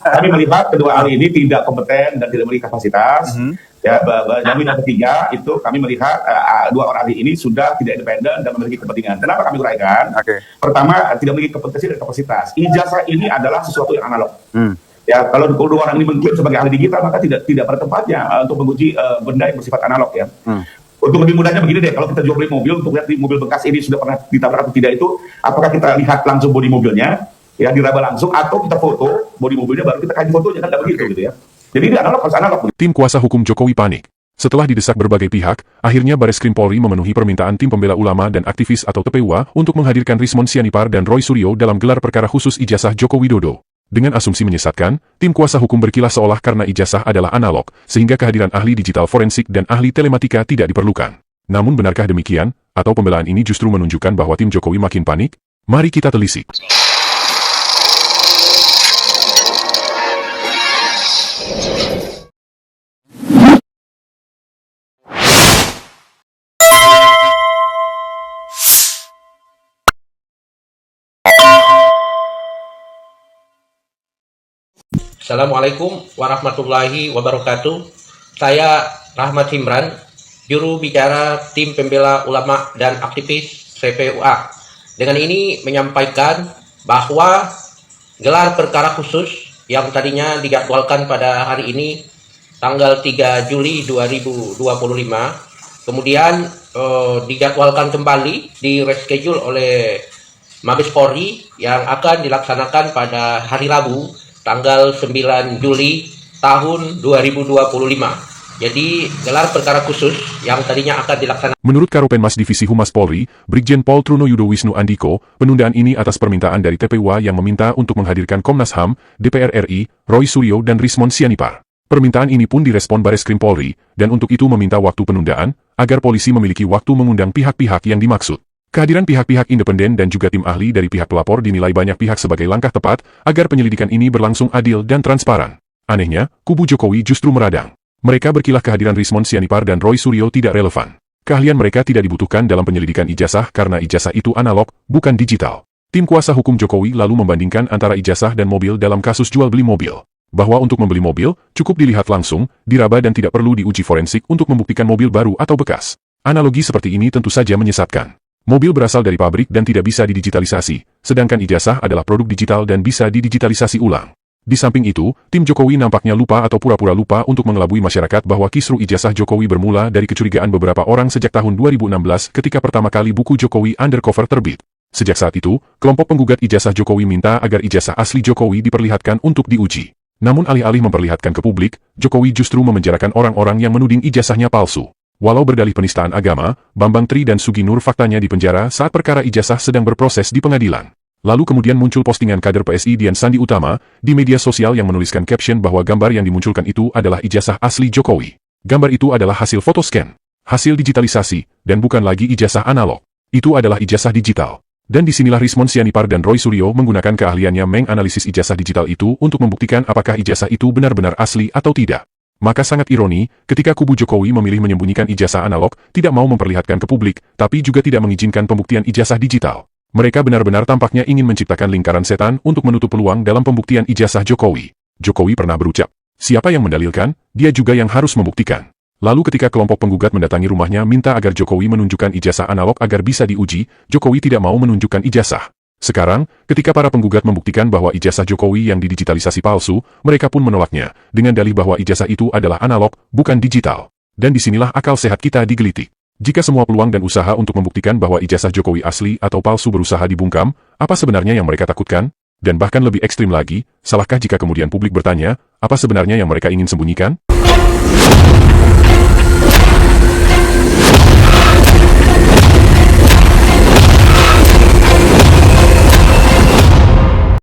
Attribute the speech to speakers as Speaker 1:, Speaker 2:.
Speaker 1: Kami melihat kedua ahli ini tidak kompeten dan tidak memiliki kapasitas. Ya, dan yang ketiga itu kami melihat dua orang ahli ini sudah tidak independen dan memiliki kepentingan. Kenapa kami uraikan? Pertama, tidak memiliki kompetensi dan kapasitas. Ijazah ini adalah sesuatu yang analog. Ya, kalau dua orang ini mengklaim sebagai ahli digital, maka tidak pada tempatnya untuk menguji benda yang bersifat analog ya. Untuk lebih mudahnya begini deh, kalau kita jual beli mobil, untuk lihat di mobil bekas ini sudah pernah ditabrak atau tidak itu, apakah kita lihat langsung bodi mobilnya, ya diraba langsung, atau kita foto bodi mobilnya baru kita kaji fotonya, kan tidak begitu gitu ya. Jadi ini analog harus analog.
Speaker 2: Tim kuasa hukum Jokowi panik. Setelah didesak berbagai pihak, akhirnya Bareskrim Polri memenuhi permintaan tim pembela ulama dan aktivis atau TPUA untuk menghadirkan Rismond Sianipar dan Roy Suryo dalam gelar perkara khusus ijazah Joko Widodo. Dengan asumsi menyesatkan, tim kuasa hukum berkilah seolah karena ijazah adalah analog, sehingga kehadiran ahli digital forensik dan ahli telematika tidak diperlukan. Namun benarkah demikian, atau pembelaan ini justru menunjukkan bahwa tim Jokowi makin panik? Mari kita telisik.
Speaker 3: Assalamualaikum warahmatullahi wabarakatuh. Saya Rahmat Himran, juru bicara tim pembela ulama dan aktivis TPUA. Dengan ini menyampaikan bahwa gelar perkara khusus yang tadinya dijadwalkan pada hari ini tanggal 3 Juli 2025 kemudian dijadwalkan kembali, di reschedule oleh Mabes Polri yang akan dilaksanakan pada hari Rabu tanggal 9 Juli tahun 2025. Jadi gelar perkara khusus yang tadinya akan dilaksanakan.
Speaker 2: Menurut Karopenmas Divisi Humas Polri, Brigjen Pol Truno Yudo Wisnu Andiko, penundaan ini atas permintaan dari TPUA yang meminta untuk menghadirkan Komnas HAM, DPR RI, Roy Suryo dan Rismond Sianipar. Permintaan ini pun direspon Bareskrim Polri, dan untuk itu meminta waktu penundaan, agar polisi memiliki waktu mengundang pihak-pihak yang dimaksud. Kehadiran pihak-pihak independen dan juga tim ahli dari pihak pelapor dinilai banyak pihak sebagai langkah tepat agar penyelidikan ini berlangsung adil dan transparan. Anehnya, kubu Jokowi justru meradang. Mereka berkilah kehadiran Rismond Sianipar dan Roy Suryo tidak relevan. Keahlian mereka tidak dibutuhkan dalam penyelidikan ijazah karena ijazah itu analog, bukan digital. Tim kuasa hukum Jokowi lalu membandingkan antara ijazah dan mobil dalam kasus jual beli mobil. Bahwa untuk membeli mobil, cukup dilihat langsung, diraba dan tidak perlu diuji forensik untuk membuktikan mobil baru atau bekas. Analogi seperti ini tentu saja menyesatkan. Mobil berasal dari pabrik dan tidak bisa didigitalisasi, sedangkan ijazah adalah produk digital dan bisa didigitalisasi ulang. Di samping itu, tim Jokowi nampaknya lupa atau pura-pura lupa untuk mengelabui masyarakat bahwa kisru ijazah Jokowi bermula dari kecurigaan beberapa orang sejak tahun 2016 ketika pertama kali buku Jokowi Undercover terbit. Sejak saat itu, kelompok penggugat ijazah Jokowi minta agar ijazah asli Jokowi diperlihatkan untuk diuji. Namun alih-alih memperlihatkan ke publik, Jokowi justru memenjarakan orang-orang yang menuding ijazahnya palsu. Walau berdalih penistaan agama, Bambang Tri dan Sugi Nur faktanya dipenjara saat perkara ijazah sedang berproses di pengadilan. Lalu kemudian muncul postingan kader PSI Dian Sandi Utama di media sosial yang menuliskan caption bahwa gambar yang dimunculkan itu adalah ijazah asli Jokowi. Gambar itu adalah hasil foto scan, hasil digitalisasi, dan bukan lagi ijazah analog. Itu adalah ijazah digital. Dan disinilah Rismond Sianipar dan Roy Suryo menggunakan keahliannya menganalisis ijazah digital itu untuk membuktikan apakah ijazah itu benar-benar asli atau tidak. Maka sangat ironi, ketika kubu Jokowi memilih menyembunyikan ijazah analog, tidak mau memperlihatkan ke publik, tapi juga tidak mengizinkan pembuktian ijazah digital. Mereka benar-benar tampaknya ingin menciptakan lingkaran setan untuk menutup peluang dalam pembuktian ijazah Jokowi. Jokowi pernah berucap, siapa yang mendalilkan, dia juga yang harus membuktikan. Lalu ketika kelompok penggugat mendatangi rumahnya minta agar Jokowi menunjukkan ijazah analog agar bisa diuji, Jokowi tidak mau menunjukkan ijazah. Sekarang, ketika para penggugat membuktikan bahwa ijazah Jokowi yang didigitalisasi palsu, mereka pun menolaknya, dengan dalih bahwa ijazah itu adalah analog, bukan digital. Dan disinilah akal sehat kita digelitik. Jika semua peluang dan usaha untuk membuktikan bahwa ijazah Jokowi asli atau palsu berusaha dibungkam, apa sebenarnya yang mereka takutkan? Dan bahkan lebih ekstrim lagi, salahkah jika kemudian publik bertanya, apa sebenarnya yang mereka ingin sembunyikan?